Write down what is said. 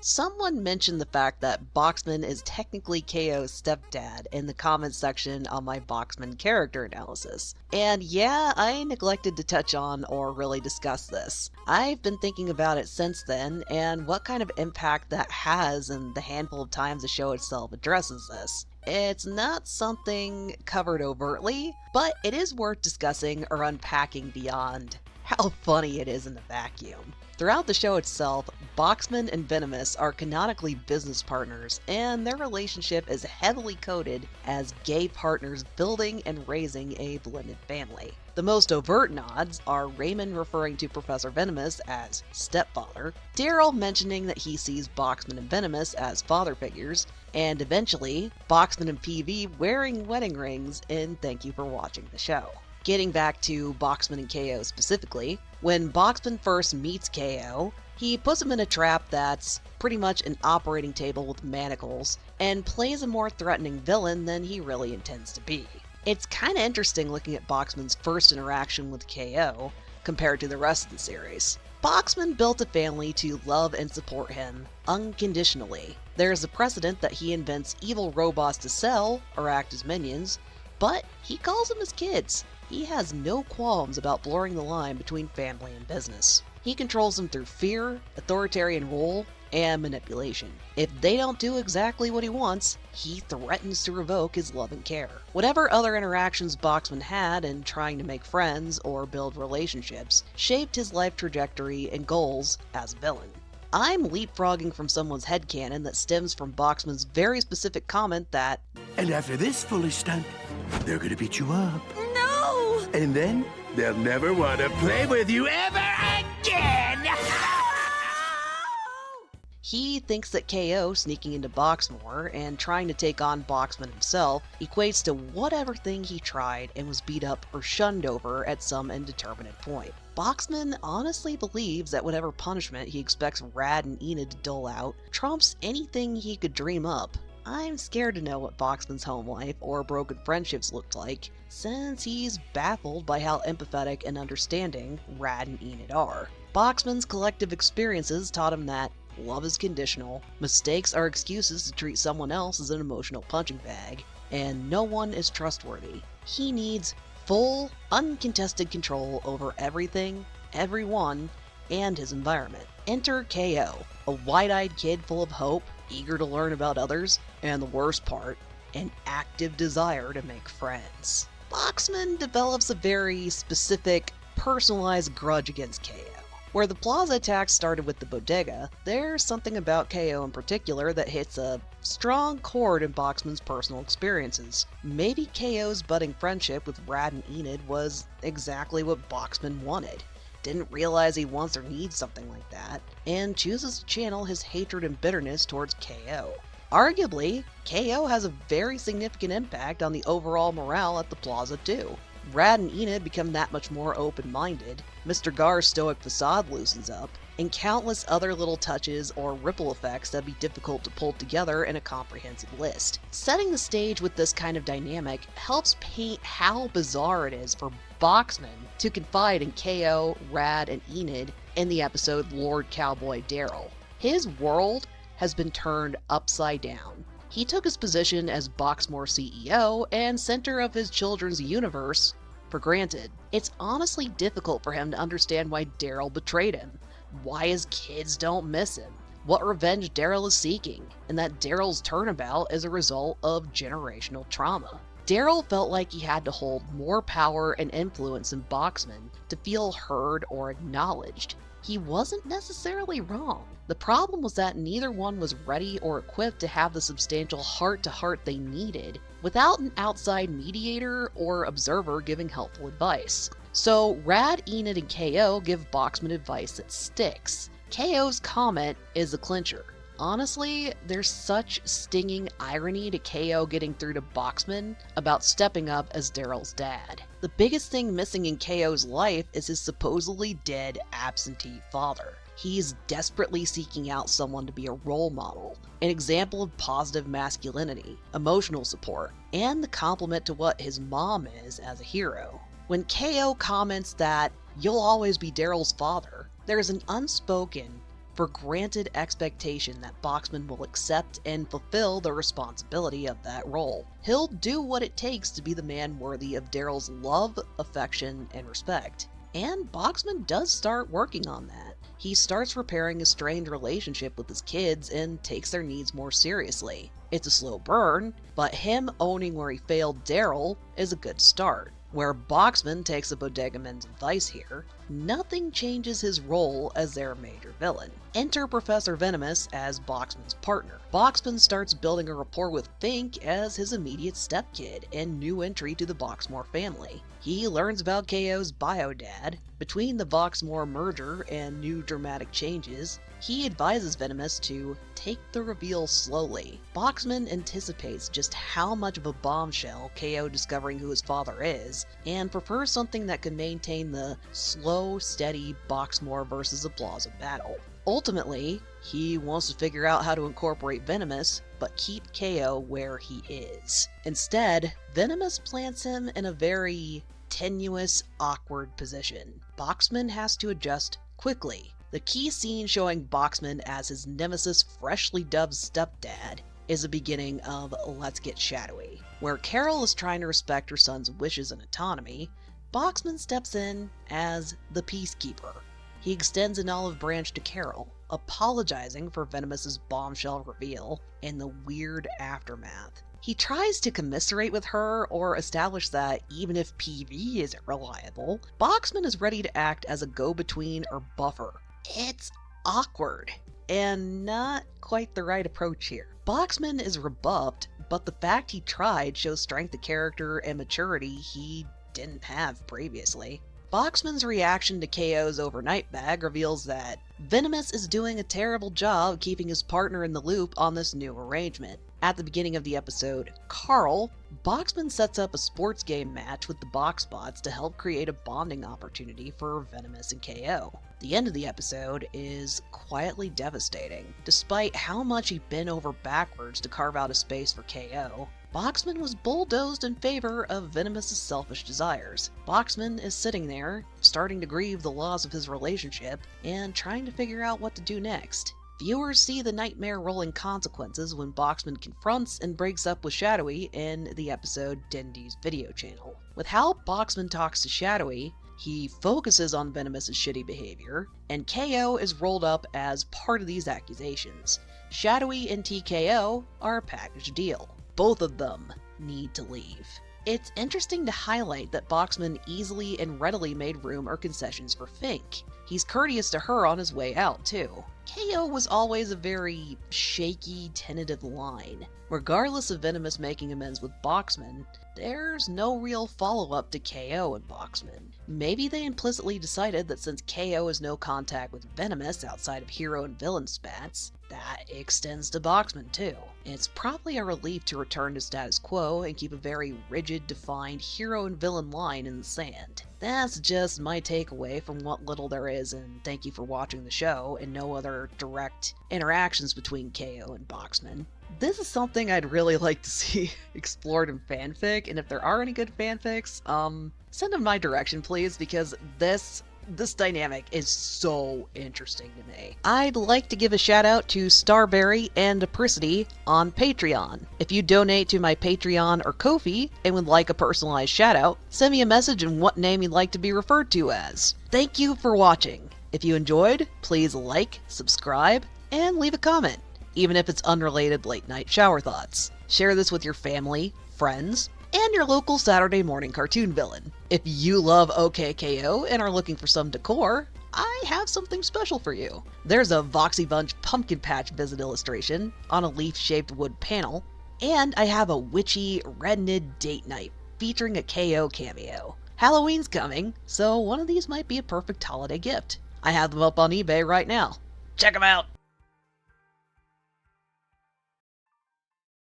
Someone mentioned the fact that Boxman is technically KO's stepdad in the comments section on my Boxman character analysis. And yeah, I neglected to touch on or really discuss this. I've been thinking about it since then and what kind of impact that has in the handful of times the show itself addresses this. It's not something covered overtly, but it is worth discussing or unpacking beyond how funny it is in the vacuum. Throughout the show itself, Boxman and Venomous are canonically business partners, and their relationship is heavily coded as gay partners building and raising a blended family. The most overt nods are Raymond referring to Professor Venomous as stepfather, Daryl mentioning that he sees Boxman and Venomous as father figures, and eventually, Boxman and PV wearing wedding rings in Thank You for Watching the Show. Getting back to Boxman and KO specifically, when Boxman first meets KO, he puts him in a trap that's pretty much an operating table with manacles, and plays a more threatening villain than he really intends to be. It's kinda interesting looking at Boxman's first interaction with KO, compared to the rest of the series. Boxman built a family to love and support him unconditionally. There's a precedent that he invents evil robots to sell, or act as minions, but he calls them his kids. He has no qualms about blurring the line between family and business. He controls them through fear, authoritarian rule, and manipulation. If they don't do exactly what he wants, he threatens to revoke his love and care. Whatever other interactions Boxman had in trying to make friends or build relationships shaped his life trajectory and goals as a villain. I'm leapfrogging from someone's headcanon that stems from Boxman's very specific comment that, "And after this foolish stunt, they're gonna beat you up. No! And then they'll never want to play with you ever again!" he thinks that KO sneaking into Boxmore and trying to take on Boxman himself equates to whatever thing he tried and was beat up or shunned over at some indeterminate point. Boxman honestly believes that whatever punishment he expects Rad and Enid to dole out trumps anything he could dream up. I'm scared to know what Boxman's home life or broken friendships looked like, since he's baffled by how empathetic and understanding Rad and Enid are. Boxman's collective experiences taught him that love is conditional, mistakes are excuses to treat someone else as an emotional punching bag, and no one is trustworthy. He needs full, uncontested control over everything, everyone, and his environment. Enter KO, a wide-eyed kid full of hope, eager to learn about others, and the worst part, an active desire to make friends. Boxman develops a very specific, personalized grudge against KO. Where the Plaza attack started with the bodega, there's something about KO in particular that hits a strong chord in Boxman's personal experiences. Maybe KO's budding friendship with Rad and Enid was exactly what Boxman wanted. Didn't realize he wants or needs something like that, and chooses to channel his hatred and bitterness towards KO. Arguably, KO has a very significant impact on the overall morale at the Plaza too. Rad and Enid become that much more open-minded, Mr. Gar's stoic facade loosens up, and countless other little touches or ripple effects that'd be difficult to pull together in a comprehensive list. Setting the stage with this kind of dynamic helps paint how bizarre it is for Boxman to confide in KO, Rad, and Enid in the episode Lord Cowboy Daryl. His world has been turned upside down. He took his position as Boxmore CEO and center of his children's universe for granted. It's honestly difficult for him to understand why Daryl betrayed him, why his kids don't miss him, what revenge Daryl is seeking, and that Daryl's turnabout is a result of generational trauma. Daryl felt like he had to hold more power and influence in Boxman to feel heard or acknowledged. He wasn't necessarily wrong. The problem was that neither one was ready or equipped to have the substantial heart-to-heart they needed without an outside mediator or observer giving helpful advice. So Rad, Enid, and KO give Boxman advice that sticks. KO's comment is a clincher. Honestly, there's such stinging irony to KO getting through to Boxman about stepping up as Daryl's dad. The biggest thing missing in KO's life is his supposedly dead absentee father. He's desperately seeking out someone to be a role model, an example of positive masculinity, emotional support, and the complement to what his mom is as a hero. When KO comments that, "You'll always be Daryl's father," there's an unspoken, for granted expectation that Boxman will accept and fulfill the responsibility of that role. He'll do what it takes to be the man worthy of Daryl's love, affection, and respect. And Boxman does start working on that. He starts repairing a strained relationship with his kids and takes their needs more seriously. It's a slow burn, but him owning where he failed Daryl is a good start. Where Boxman takes a Bodega Man's advice here, nothing changes his role as their major villain. Enter Professor Venomous as Boxman's partner. Boxman starts building a rapport with Fink as his immediate stepkid and new entry to the Boxmore family. He learns about KO's bio-dad. Between the Boxmore merger and new dramatic changes, he advises Venomous to take the reveal slowly. Boxman anticipates just how much of a bombshell KO discovering who his father is, and prefers something that can maintain the slow, steady Boxmore versus Applause battle. Ultimately, he wants to figure out how to incorporate Venomous, but keep KO where he is. Instead, Venomous plants him in a very tenuous, awkward position. Boxman has to adjust quickly. The key scene showing Boxman as his nemesis freshly dubbed stepdad is the beginning of Let's Get Shadowy. Where Carol is trying to respect her son's wishes and autonomy, Boxman steps in as the peacekeeper. He extends an olive branch to Carol, apologizing for Venomous's bombshell reveal and the weird aftermath. He tries to commiserate with her or establish that even if PV isn't reliable, Boxman is ready to act as a go-between or buffer. It's awkward and not quite the right approach here. Boxman is rebuffed, but the fact he tried shows strength of character and maturity he didn't have previously. Boxman's reaction to KO's overnight bag reveals that Venomous is doing a terrible job keeping his partner in the loop on this new arrangement. At the beginning of the episode, Carl, Boxman sets up a sports game match with the Boxbots to help create a bonding opportunity for Venomous and KO. The end of the episode is quietly devastating. Despite how much he bent over backwards to carve out a space for KO, Boxman was bulldozed in favor of Venomous' selfish desires. Boxman is sitting there, starting to grieve the loss of his relationship, and trying to figure out what to do next. Viewers see the nightmare-rolling consequences when Boxman confronts and breaks up with Shadowy in the episode Dendy's Video Channel. With how Boxman talks to Shadowy, he focuses on Venomous' shitty behavior, and KO is rolled up as part of these accusations. Shadowy and TKO are a package deal. Both of them need to leave. It's interesting to highlight that Boxman easily and readily made room or concessions for Fink. He's courteous to her on his way out, too. KO was always a very shaky, tentative line. Regardless of Venomous making amends with Boxman, there's no real follow-up to KO and Boxman. Maybe they implicitly decided that since KO has no contact with Venomous outside of hero and villain spats, that extends to Boxman too. It's probably a relief to return to status quo and keep a very rigid, defined hero and villain line in the sand. That's just my takeaway from what little there is, and thank you for watching the show and no other direct interactions between KO and Boxman. This is something I'd really like to see explored in fanfic, and if there are any good fanfics, send them my direction please, because this dynamic is so interesting to me. I'd like to give a shout out to Starberry and Apricity on Patreon. If you donate to my Patreon or Ko-fi and would like a personalized shout out, send me a message and what name you'd like to be referred to as. Thank you for watching. If you enjoyed, please like, subscribe, and leave a comment, even if it's unrelated late night shower thoughts. Share this with your family, friends, and your local Saturday morning cartoon villain. If you love OKKO and are looking for some decor, I have something special for you. There's a Voxy Bunch pumpkin patch visit illustration on a leaf-shaped wood panel, and I have a witchy red-knit date night featuring a KO cameo. Halloween's coming, so one of these might be a perfect holiday gift. I have them up on eBay right now. Check them out!